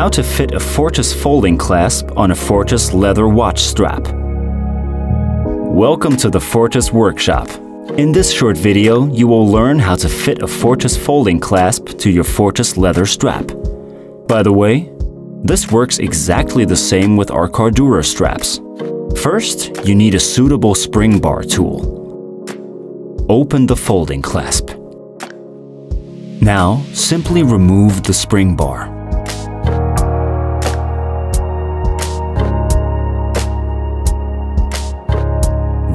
How to fit a Fortis folding clasp on a Fortis leather watch strap. Welcome to the Fortis workshop. In this short video, you will learn how to fit a Fortis folding clasp to your Fortis leather strap. By the way, this works exactly the same with our Cardura straps. First, you need a suitable spring bar tool. Open the folding clasp. Now, simply remove the spring bar.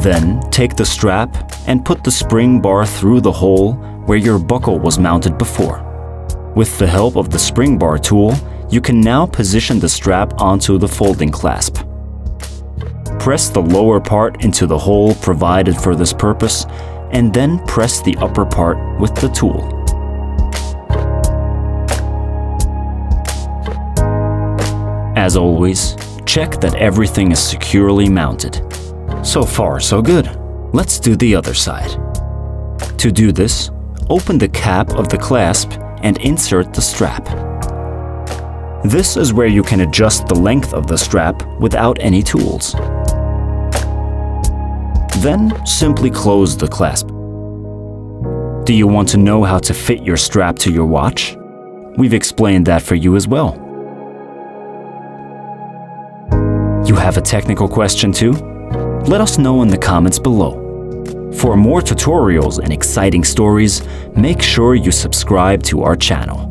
Then, take the strap and put the spring bar through the hole where your buckle was mounted before. With the help of the spring bar tool, you can now position the strap onto the folding clasp. Press the lower part into the hole provided for this purpose, and then press the upper part with the tool. As always, check that everything is securely mounted. So far, so good. Let's do the other side. To do this, open the cap of the clasp and insert the strap. This is where you can adjust the length of the strap without any tools. Then, simply close the clasp. Do you want to know how to fit your strap to your watch? We've explained that for you as well. You have a technical question too? Let us know in the comments below. For more tutorials and exciting stories, make sure you subscribe to our channel.